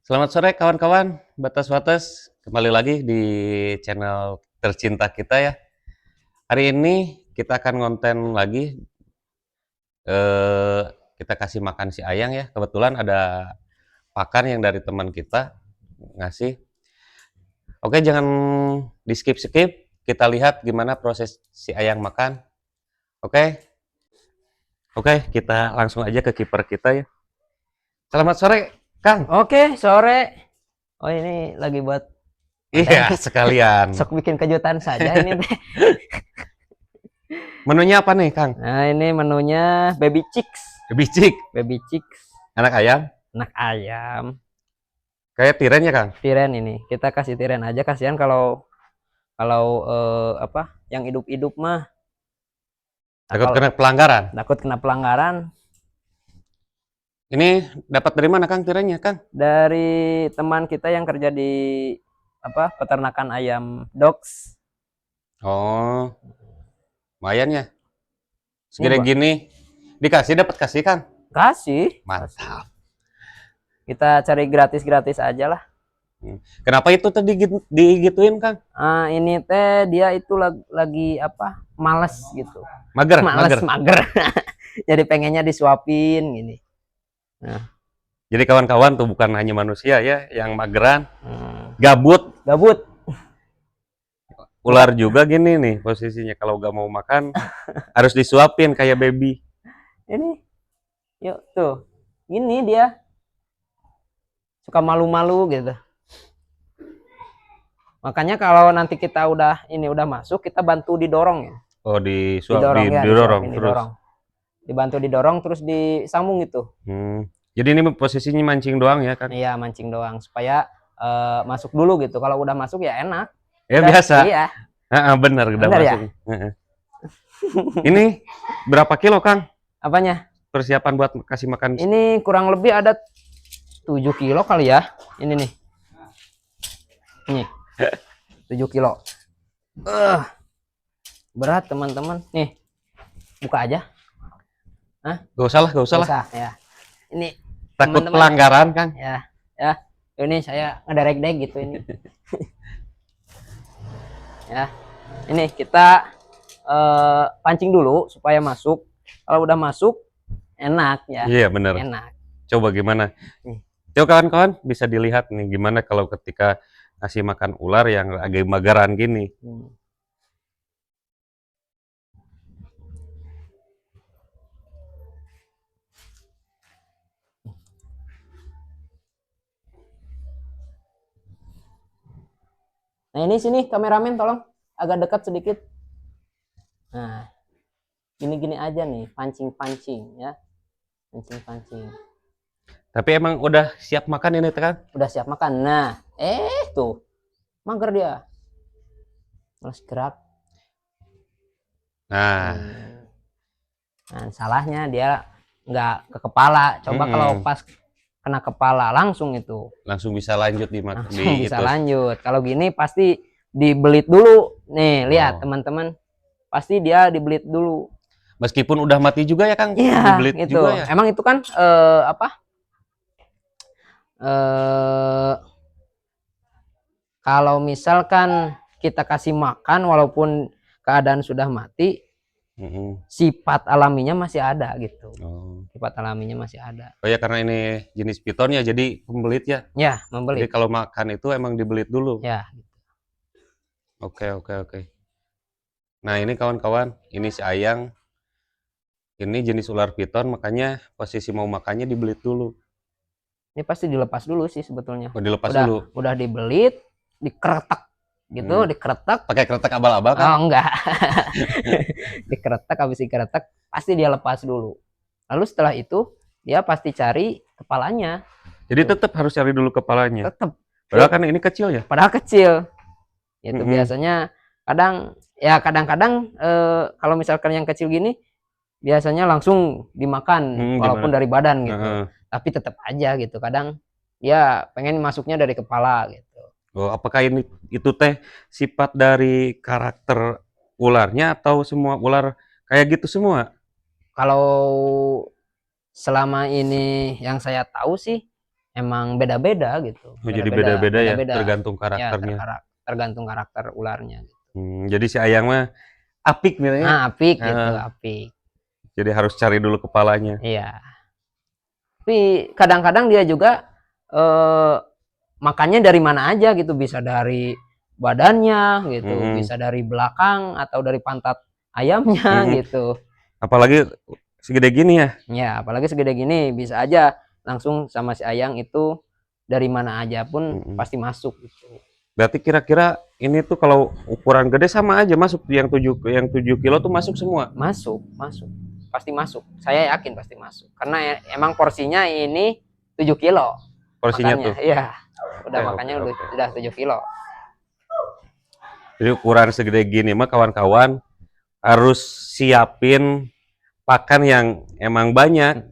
Selamat sore kawan-kawan, Batas-Batas. Kembali lagi di channel tercinta kita ya. Hari ini kita akan ngonten lagi, eh, kita kasih makan si Ayang ya. Kebetulan ada pakan yang dari teman kita ngasih. Oke, jangan di skip-skip. Kita lihat gimana proses si Ayang makan. Oke, oke, kita langsung aja ke kiper kita ya. Selamat sore, Kang. Oke, sore. Oh, ini lagi buat Iya, konten. sekalian. Sok bikin kejutan saja ini teh. Menunya apa nih, Kang? Nah, ini menunya baby chicks. Bicik, Baby chicks, anak ayam. anak ayam. Kayak tiren ya, Kang? Tiren ini. Kita kasih tiren aja, kasihan kalau apa? Yang hidup-hidup mah. Nah, Takut kalau kena pelanggaran. takut kena pelanggaran Ini dapat dari mana, Kang, tirennya, Kang? dari teman kita yang kerja di apa? Peternakan ayam dogs. Oh, lumayan ya. Ini, Segede Mbak. gini dikasih dapat kasih, Kang. Kasih. Mantap. Kita cari gratis-gratis aja lah. Kenapa itu tadi digituin, Kang? Ini teh dia itu lagi apa? Males gitu. Mager, Males mager. mager. Jadi pengennya disuapin gini. Nah, Jadi kawan-kawan tuh bukan hanya manusia ya yang mageran, hmm. gabut, Gabut. ular juga gini nih posisinya kalau gak mau makan harus disuapin kayak baby. Ini yuk tuh. Gini dia suka malu-malu gitu. Makanya kalau nanti kita udah masuk, kita bantu didorong ya. Oh, Didorong ya, didorong disuapin, terus. didorong. Dibantu didorong terus disambung gitu. Jadi ini posisinya mancing doang ya, Kang? Iya, mancing doang supaya masuk dulu gitu. Kalau udah masuk ya enak. Ya Udah, biasa. iya. Benar udah Benar ya? masuk. Ini berapa kilo, Kang? Apanya? Persiapan buat kasih makan. Ini kurang lebih ada 7 kilo kali ya. Ini nih. Nih. 7 kilo. Berat teman-teman. Nih. Buka aja. Hah? Gak usah lah, gak usah lah. Usah, ya. Ini Takut teman-teman. pelanggaran, Kang. Ya. Ya. Ini saya ngederek-dek gitu ini. Ya. Ini kita pancing dulu supaya masuk. Kalau udah masuk enak ya. Iya, bener. Enak. Coba gimana? Nih. Coba kawan-kawan bisa dilihat nih gimana kalau ketika ngasih makan ular yang agak mageran gini. Nah, ini sini kameramen tolong agak dekat sedikit. Nah, gini-gini aja nih, pancing-pancing ya. Pancing-pancing. Tapi emang udah siap makan ini, Kang? Udah siap makan. Nah, tuh. Mager dia. Males gerak. Nah, Nah, salahnya dia nggak ke kepala. Coba kalau pas kena kepala langsung itu. langsung bisa lanjut Langsung di bisa itu. lanjut. Kalau gini pasti dibelit dulu. Nih, lihat teman-teman. Pasti dia dibelit dulu. Meskipun udah mati juga ya, Kang? Iya, Dibelit gitu. juga ya? Emang itu kan apa? Kalau misalkan kita kasih makan walaupun keadaan sudah mati, sifat alaminya masih ada gitu. Sifat alaminya masih ada. Oh ya, karena ini jenis piton ya, jadi pembelit ya? Ya, Jadi membelit. kalau makan itu emang dibelit dulu? Ya. Oke. Nah, ini kawan-kawan, ini si Ayang. Ini jenis ular piton, makanya posisi mau makannya dibelit dulu. Ini pasti dilepas dulu sih sebetulnya. Oh, dilepas dulu? Udah dibelit, dikeretak gitu, dikeretak. Pakai kretek abal-abal kan? Oh, enggak. Dikeretak, habis dikeretak pasti dia lepas dulu. Lalu setelah itu dia pasti cari kepalanya. Jadi tetap harus cari dulu kepalanya. Tetap. Padahal kan ini kecil ya? Padahal kecil. Itu biasanya kadang-kadang kalau misalkan yang kecil gini biasanya langsung dimakan walaupun dari badan gitu. Tapi tetap aja gitu. Kadang dia pengen masuknya dari kepala gitu. Oh, apakah itu teh sifat dari karakter ularnya atau semua ular kayak gitu semua? Kalau selama ini yang saya tahu sih emang beda-beda gitu. Oh, jadi beda-beda ya, tergantung Ya, karakternya. tergantung karakter ularnya. Jadi si Ayang mah apik Nah, namanya. apik gitu, apik. Jadi harus cari dulu kepalanya. Iya. Tapi kadang-kadang dia juga makannya dari mana aja gitu, bisa dari badannya gitu, bisa dari belakang atau dari pantat ayamnya gitu. Apalagi segede gini ya. Ya, apalagi segede gini bisa aja langsung sama si Ayang itu dari mana aja pun pasti masuk gitu. Berarti kira-kira ini tuh kalau ukuran gede sama aja masuk yang 7 kilo tuh masuk semua. Masuk. Pasti masuk. Saya yakin pasti masuk. Karena emang porsinya ini 7 kilo. Porsinya Makannya. tuh. Iya. Udah makannya udah 7 kilo. Jadi ukuran segede gini mah kawan-kawan harus siapin pakan yang emang banyak.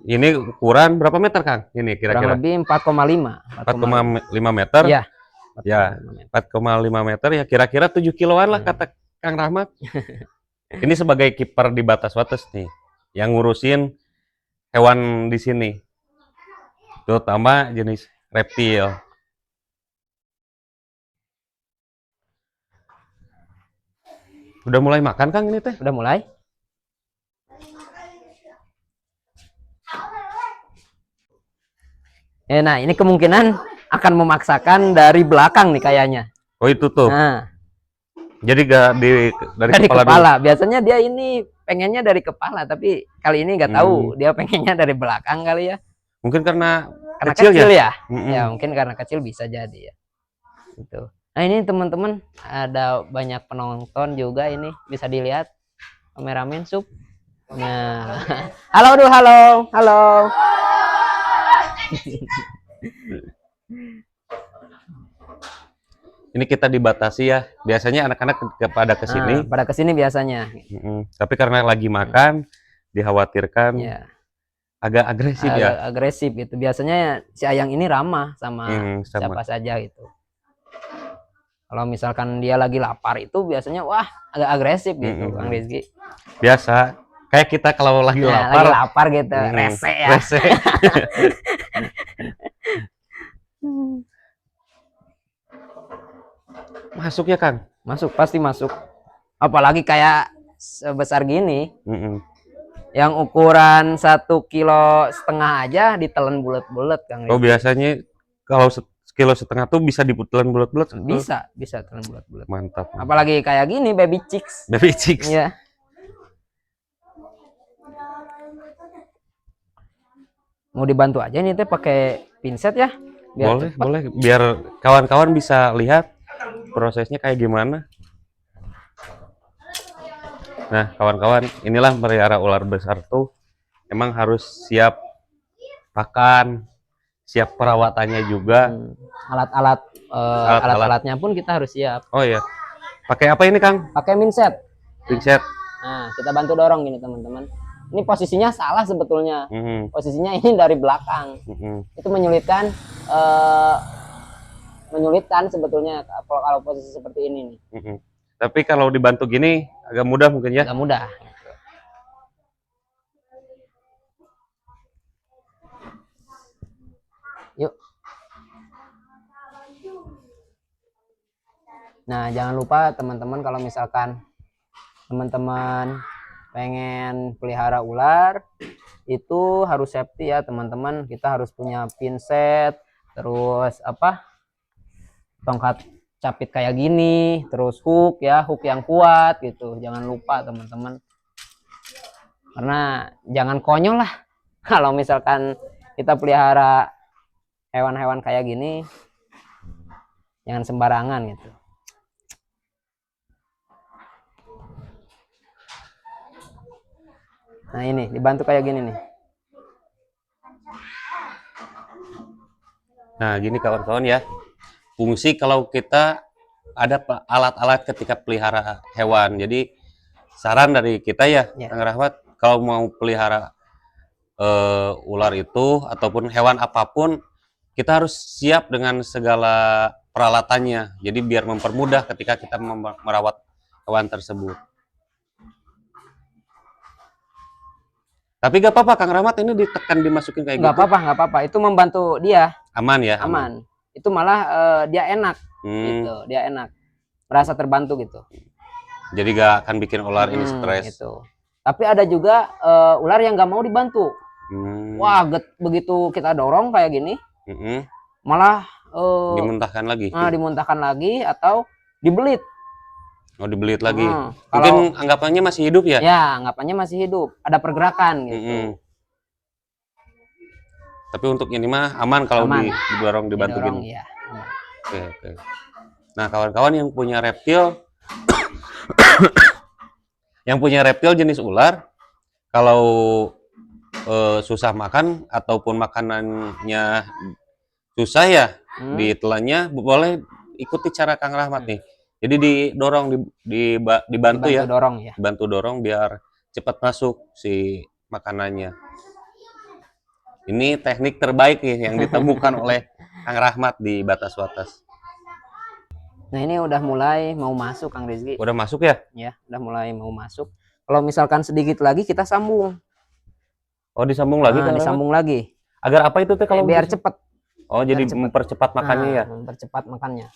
Ini ukuran berapa meter, Kang? Ini kira-kira? Kurang lebih 4,5. 4,5 meter? Iya. Ya, 4,5 meter ya kira-kira 7 kiloan lah kata Kang Rahmat. Ini sebagai kiper di Batas Wates nih, yang ngurusin hewan di sini, terutama jenis reptil. Udah mulai makan Kang ini teh? Udah mulai. Nah ini kemungkinan akan memaksakan dari belakang nih kayaknya. Oh itu tuh. Nah. Jadi dari kepala. Biasanya dia ini pengennya dari kepala, tapi kali ini nggak tahu dia pengennya dari belakang kali ya. Mungkin karena kecil ya. Ya mungkin karena kecil bisa jadi ya. Gitu. Nah ini teman-teman ada banyak penonton juga, ini bisa dilihat kameramen Sup. Nah, halo dulu, halo. Ini kita dibatasi ya. Biasanya anak-anak pada kesini. Pada kesini biasanya. Tapi karena lagi makan, dikhawatirkan agak agresif ya. Agresif gitu. Biasanya si Ayang ini ramah sama siapa saja gitu. Kalau misalkan dia lagi lapar itu biasanya wah agak agresif gitu, Kang Rizky. Biasa. Kayak kita kalau lagi lapar. Lagi lapar gitu, rese ya. Rese. Masuk ya Kang? Masuk, pasti masuk. Apalagi kayak sebesar gini. Yang ukuran 1,5 kilo aja ditelan bulat-bulat Kang Rizky. Oh biasanya kalau 1,5 kilo tuh bisa ditelan bulat-bulat? Bisa telan bulat-bulat. Mantap. Apalagi kayak gini baby chicks. Baby chicks. Iya. Mau dibantu aja nih teh pakai pinset ya? Biar boleh. Biar kawan-kawan bisa lihat prosesnya kayak gimana. Nah, kawan-kawan, inilah melihara ular besar tuh emang harus siap pakan, siap perawatannya juga. Alat-alatnya pun kita harus siap. Oh iya. Pakai apa ini, Kang? Pakai pinset. Pinset. Nah, kita bantu dorong gini, teman-teman. Ini posisinya salah sebetulnya. Posisinya ini dari belakang. Itu menyulitkan sebetulnya kalau posisi seperti ini nih. Tapi kalau dibantu gini agak mudah mungkin ya? Agak mudah. Yuk. Nah, jangan lupa teman-teman kalau misalkan teman-teman pengen pelihara ular itu harus safety ya teman-teman. Kita harus punya pinset, terus tongkat capit kayak gini, terus hook yang kuat gitu. Jangan lupa teman-teman, karena jangan konyol lah kalau misalkan kita pelihara hewan-hewan kayak gini, jangan sembarangan gitu. Nah ini dibantu kayak gini nih. Nah gini kawan-kawan ya, fungsi kalau kita ada alat-alat ketika pelihara hewan. Jadi saran dari kita ya, Kang Rahmat, kalau mau pelihara ular itu ataupun hewan apapun, kita harus siap dengan segala peralatannya. Jadi biar mempermudah ketika kita merawat hewan tersebut. Tapi gak apa-apa Kang Rahmat, ini ditekan dimasukin kayak Nggak gitu. apa-apa, nggak apa-apa. Itu membantu dia. Aman ya? Aman. Itu malah dia enak gitu. Dia enak. Merasa terbantu gitu. Jadi gak akan bikin ular ini stres. Gitu. Tapi ada juga ular yang nggak mau dibantu. Wah, begitu kita dorong kayak gini, malah dimuntahkan lagi. Dimuntahkan lagi atau dibelit. Oh, dibelit lagi. Mungkin anggapannya masih hidup ya? Ya, anggapannya masih hidup. Ada pergerakan gitu. Tapi untuk ini mah aman kalau didorong, dibantu gini. Ya. Oke. Nah, kawan-kawan yang punya reptil, jenis ular, kalau susah makan ataupun makanannya susah ya, ditelannya, boleh ikuti cara Kang Rahmat nih. Jadi didorong, dibantu ya. Bantu dorong biar cepat masuk si makanannya. Ini teknik terbaik nih yang ditemukan oleh Kang Rahmat di batas-batas. Nah, ini udah mulai mau masuk Kang Rizky. Udah masuk ya? Ya, udah mulai mau masuk. Kalau misalkan sedikit lagi kita sambung. Oh, disambung lagi Kang Rahmat? Disambung lagi. Agar apa itu teh kalau biar cepat? Oh, jadi mempercepat makannya ya? Mempercepat makannya.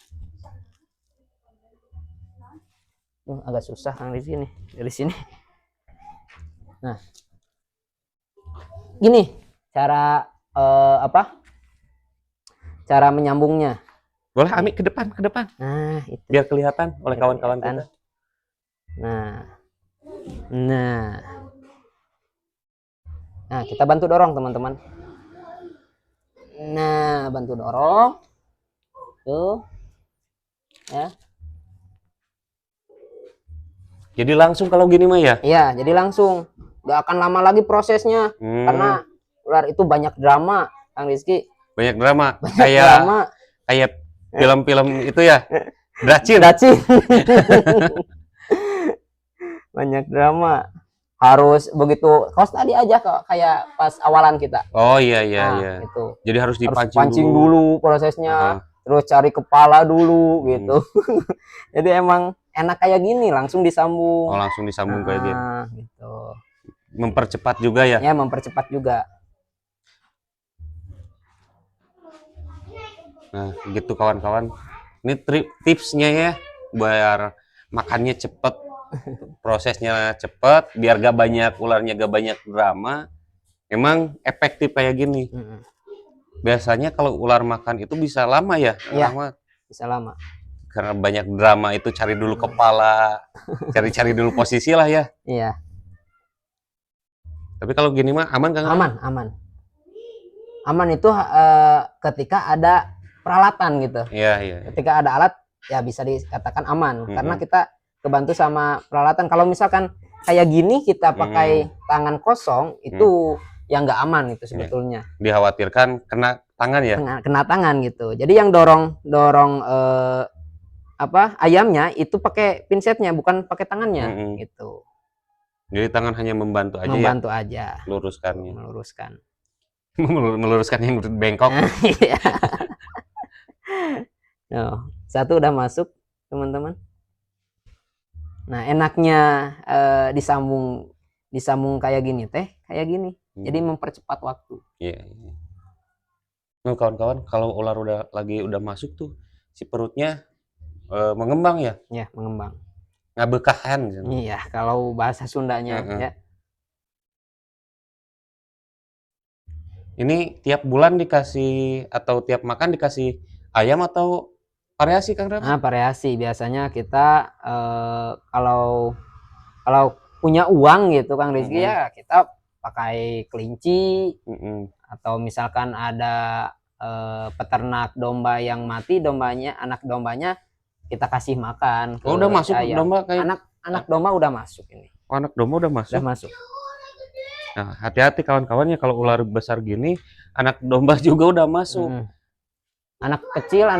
Agak susah Kang Rizky nih dari sini. Nah, gini cara cara menyambungnya. Boleh Ami ke depan. Nah, itu. Biar kelihatan oleh kawan-kawan kita. Nah, kita bantu dorong teman-teman. Nah, bantu dorong. Tuh. Ya. Jadi langsung kalau gini mah ya? Iya, jadi langsung. Gak akan lama lagi prosesnya. Karena ular itu banyak drama, Kang Rizky. Banyak drama. Kayak Eh. film-film itu ya. Dracin. Banyak drama. Harus begitu. Kos tadi aja kayak pas awalan kita. Oh iya. Gitu. Jadi harus dipancing dulu prosesnya. Terus cari kepala dulu gitu. Jadi emang enak kayak gini, langsung disambung. Oh, langsung disambung kayak gini. Gitu. Mempercepat juga ya? Ya, mempercepat juga. Nah, gitu kawan-kawan. Ini tipsnya ya, biar makannya cepet, prosesnya cepet, biar gak banyak ularnya, gak banyak drama. Emang efektif kayak gini. Biasanya kalau ular makan itu bisa lama ya? Iya, bisa lama. Karena banyak drama itu, cari dulu kepala, cari dulu posisi lah ya. Iya. Tapi kalau gini mah aman kan? Aman. Aman itu ketika ada peralatan gitu. Iya. Ketika ada alat ya bisa dikatakan aman. Karena kita kebantu sama peralatan. Kalau misalkan kayak gini kita pakai tangan kosong itu yang nggak aman itu sebetulnya. Dikhawatirkan kena tangan ya? Kena tangan gitu. Jadi yang dorong ayamnya itu pakai pinsetnya, bukan pakai tangannya gitu. Jadi tangan hanya membantu aja. Membantu aja. Meluruskan yang bengkok. Iya. No, satu udah masuk teman-teman. Nah, enaknya disambung kayak gini kayak gini. Jadi mempercepat waktu. Iya. Nah, kawan-kawan, kalau ular udah masuk tuh si perutnya mengembang ya? Ya, mengembang. Ngabekahan. Iya, kalau bahasa Sundanya ya. Ini tiap bulan dikasih atau tiap makan dikasih ayam atau variasi Kang Rahmat? Variasi. Biasanya kita kalau punya uang gitu Kang Rizky ya kita pakai kelinci atau misalkan ada peternak domba yang mati, anak dombanya kita kasih makan. Udah masuk domba kayak anak domba udah masuk ini. Oh, anak domba udah masuk. Udah masuk. Nah, hati-hati kawan-kawannya kalau ular besar gini, anak domba juga udah masuk. Anak kecil ya.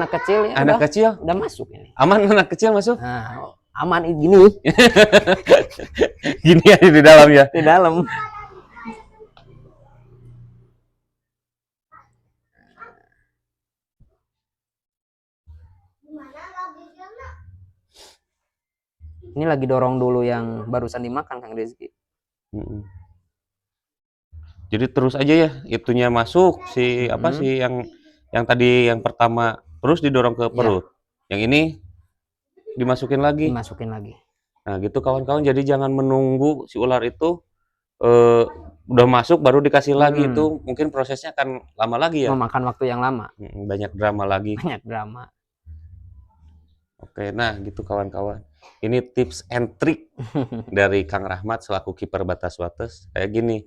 Anak kecil udah masuk ini. Aman anak kecil masuk? Nah, aman gini. Gini aja di dalam ya. Di dalam. Ini lagi dorong dulu yang barusan dimakan Kang Rizky. Jadi terus aja ya itunya masuk si apa sih yang tadi yang pertama terus didorong ke Ya, perut. Yang ini dimasukin lagi. dimasukin lagi. Nah, gitu kawan-kawan. Jadi jangan menunggu si ular itu eh, udah masuk baru dikasih lagi, itu mungkin prosesnya akan lama lagi ya. Memakan waktu yang lama. Banyak drama lagi. Banyak drama. Oke, nah gitu kawan-kawan. Ini tips and trick dari Kang Rahmat selaku kiper Batas Wates. Kayak gini,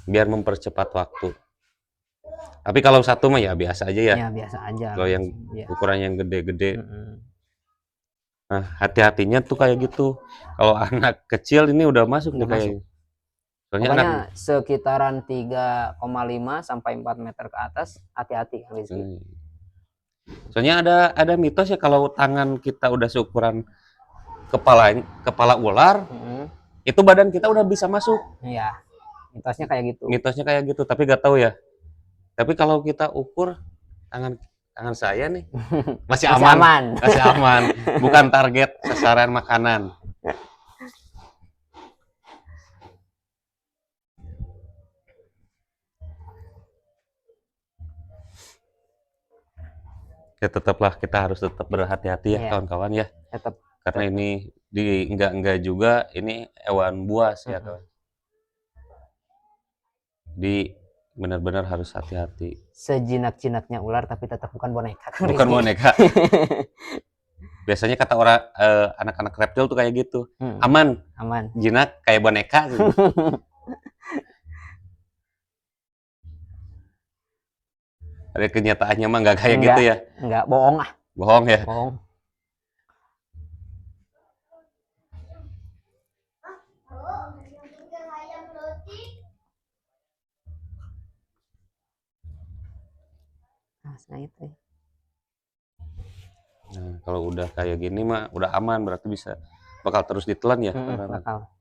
biar mempercepat waktu. Tapi kalau satu mah ya biasa aja ya. Ya biasa aja. Kalau yang Ya. ukuran yang gede-gede. Nah, hati-hatinya tuh kayak gitu. Kalau anak kecil ini udah masuk nih kayaknya. Soalnya Pokoknya anak sekitaran 3,5 sampai 4 meter ke atas, hati-hati Kang Rizky. Soalnya ada mitos ya kalau tangan kita udah seukuran kepala ular, itu badan kita udah bisa masuk. Iya, mitosnya kayak gitu. Mitosnya kayak gitu, tapi gak tahu ya. Tapi kalau kita ukur tangan saya nih masih aman. Masih aman. Bukan target sasaran makanan. Ya tetaplah kita harus tetap berhati-hati ya kawan-kawan ya. Tetap. Karena ini enggak juga ini hewan buas ya kawan. Di benar-benar harus hati-hati. Sejinak-jinaknya ular tapi tetap bukan boneka. Bukan boneka. Biasanya kata orang anak-anak reptil tuh kayak gitu. Aman. Jinak kayak boneka gitu. Ada kenyataannya mah nggak kayak gitu ya. Enggak, bohong ah. Bohong ya. Bohong. Nah, itu. Nah, kalau udah kayak gini mah udah aman, berarti bakal terus ditelan ya. Bakal.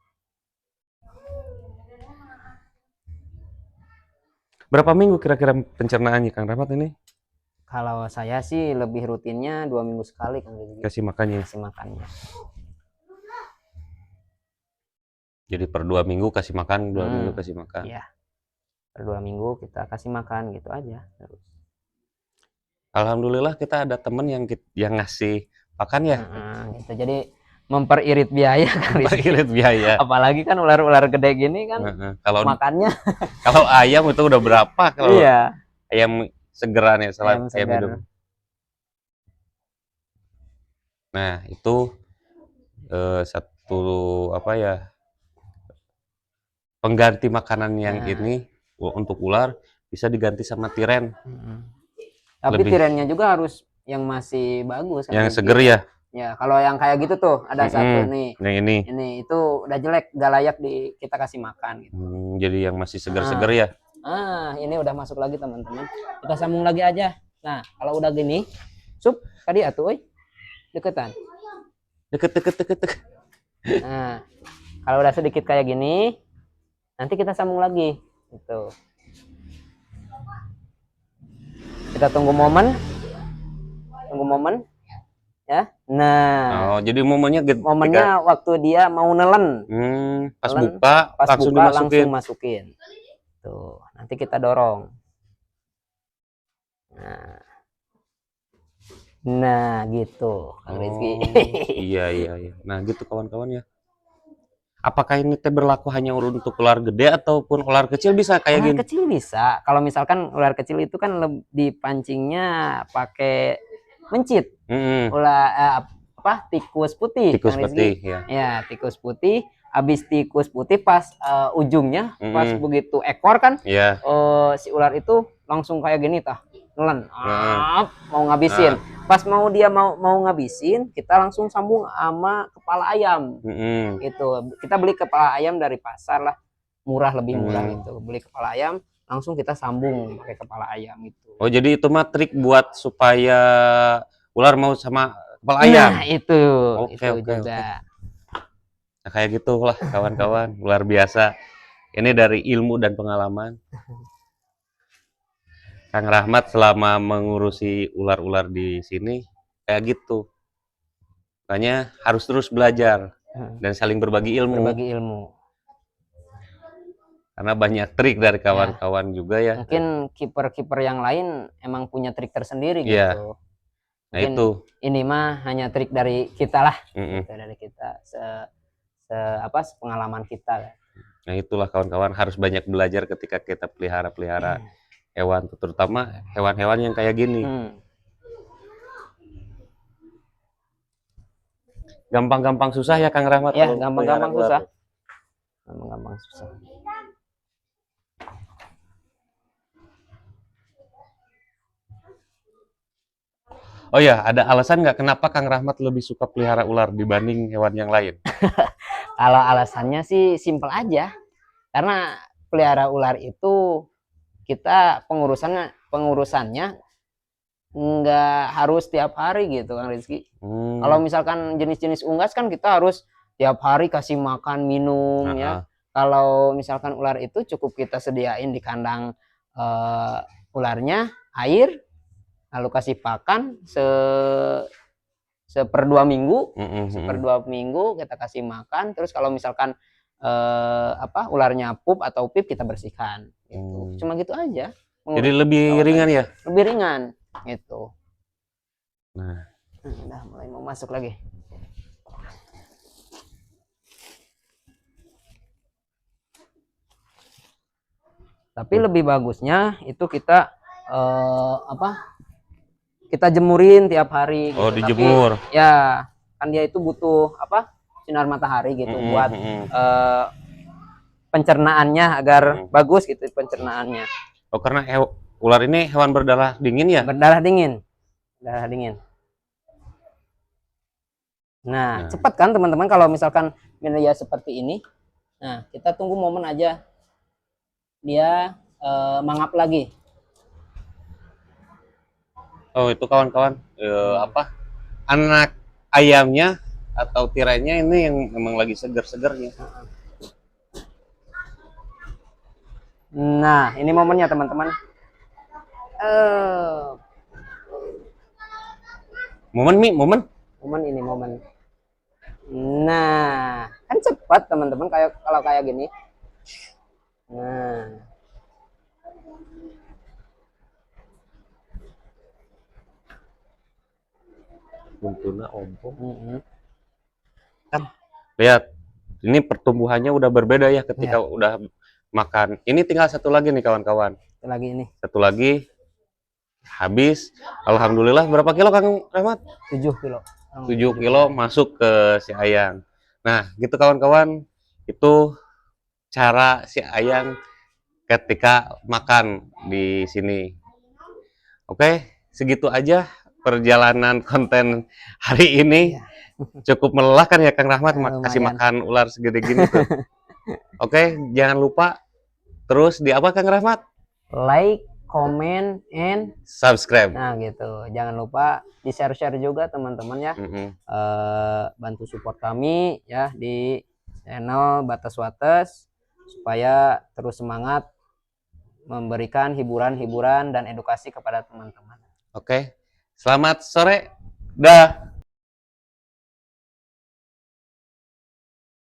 Berapa minggu kira-kira pencernaannya Kang Rahmat ini? Kalau saya sih lebih rutinnya 2 minggu sekali Kang Rizky. Kasih makannya. Jadi per 2 minggu kasih makan, 2 minggu kasih makan. Iya. Per 2 minggu kita kasih makan gitu aja terus. Alhamdulillah kita ada temen yang ngasih pakan ya. Gitu. Jadi memperirit biaya kan. Memperirit biaya. Apalagi kan ular-ular gede gini kan. Kalau makannya. Makannya. Kalau ayam itu udah berapa kalau iya. Ayam segeran ya, ayam segar. Nah, itu satu apa ya? Pengganti makanan yang ini untuk ular bisa diganti sama tiren. Tapi tirennya juga harus yang masih bagus kan. Yang seger ya. Ya, kalau yang kayak gitu tuh ada satu nih. Yang ini. Ini itu udah jelek, gak layak kita kasih makan gitu. Jadi yang masih seger-seger ya. Ini udah masuk lagi teman-teman. Kita sambung lagi aja. Nah, kalau udah gini, sup tadi atuh deketan. Deket. Nah, kalau udah sedikit kayak gini, nanti kita sambung lagi gitu. Kita tunggu momen ya. Nah, jadi momennya waktu dia mau nelen. Pas buka langsung masukin. Tuh, nanti kita dorong. Nah gitu Kang Rizky. Iya. Nah gitu kawan-kawan ya. Apakah ini berlaku hanya untuk ular gede ataupun ular kecil bisa kayak gini? Ular kecil bisa. Kalau misalkan ular kecil itu kan dipancingnya pakai mencit. Ular tikus putih. Tikus putih ya. Ya, tikus putih. Habis tikus putih pas ujungnya pas begitu ekor kan. Si ular itu langsung kayak gini tah. Nelen. Mau ngabisin. Pas dia mau ngabisin, kita langsung sambung sama kepala ayam. Itu kita beli kepala ayam dari pasar lah, lebih murah itu. Beli kepala ayam, langsung kita sambung pakai kepala ayam itu. Oh jadi itu mah trik buat supaya ular mau sama kepala ayam. Nah itu Oke. juga. Nah, kayak gitulah kawan-kawan, luar biasa. Ini dari ilmu dan pengalaman. Kang Rahmat selama mengurusi ular-ular di sini kayak gitu. Makanya harus terus belajar dan saling berbagi ilmu. Karena banyak trik dari kawan-kawan juga ya. Mungkin kiper-kiper yang lain emang punya trik tersendiri Iya. gitu. Nah Mungkin itu. ini mah hanya trik dari kita lah, Mm-mm. gitu, dari kita pengalaman kita. Nah itulah kawan-kawan, harus banyak belajar ketika kita pelihara hewan, terutama hewan-hewan yang kayak gini. Gampang-gampang susah ya Kang Rahmat. Ya, gampang-gampang susah. Gampang-gampang susah. Oh ya, ada alasan nggak kenapa Kang Rahmat lebih suka pelihara ular dibanding hewan yang lain? Kalau alasannya sih simpel aja, karena pelihara ular itu kita pengurusannya nggak harus tiap hari gitu Kang Rizky. Kalau misalkan jenis-jenis unggas kan kita harus tiap hari kasih makan minum ya. Kalau misalkan ular itu cukup kita sediain di kandang ularnya air, lalu kasih pakan seper 2 minggu, seper 2 minggu kita kasih makan. Terus kalau misalkan ularnya pup atau pip kita bersihkan gitu. Cuma gitu aja. Jadi lebih ringan ya? Lebih ringan gitu. Nah, udah mulai mau masuk lagi. Tapi lebih bagusnya itu kita kita jemurin tiap hari gitu. Oh, dijemur. Tapi, ya kan dia itu butuh sinar matahari gitu buat pencernaannya agar bagus gitu pencernaannya. Oh, karena ular ini hewan berdarah dingin ya? Berdarah dingin. Darah dingin. Nah, cepat kan teman-teman kalau misalkan media seperti ini. Nah, kita tunggu momen aja dia mangap lagi. Oh, itu kawan-kawan anak ayamnya atau tirainya ini yang memang lagi seger-segernya. Nah, ini momennya teman-teman. Momen ini momen. Nah, kan cepat teman-teman kalau kayak gini. Nah. Buntuna ompong. Kan lihat, ini pertumbuhannya udah berbeda ya ketika udah makan. Ini tinggal satu lagi nih kawan-kawan. Satu lagi habis. Alhamdulillah berapa kilo Kang Rahmat? 7 kilo. 7 kilo masuk ke si Ayang. Nah, gitu kawan-kawan. Itu cara si Ayang ketika makan di sini. Oke, segitu aja perjalanan konten hari ini. Cukup melelahkan ya Kang Rahmat kasih makan ular segede gini tuh. Oke, jangan lupa terus di apa Kang Rahmat? Like, comment, and subscribe. Nah gitu, jangan lupa di share juga teman-teman ya. Bantu support kami ya di channel Batas Wates supaya terus semangat memberikan hiburan-hiburan dan edukasi kepada teman-teman. Oke, selamat sore. Dah.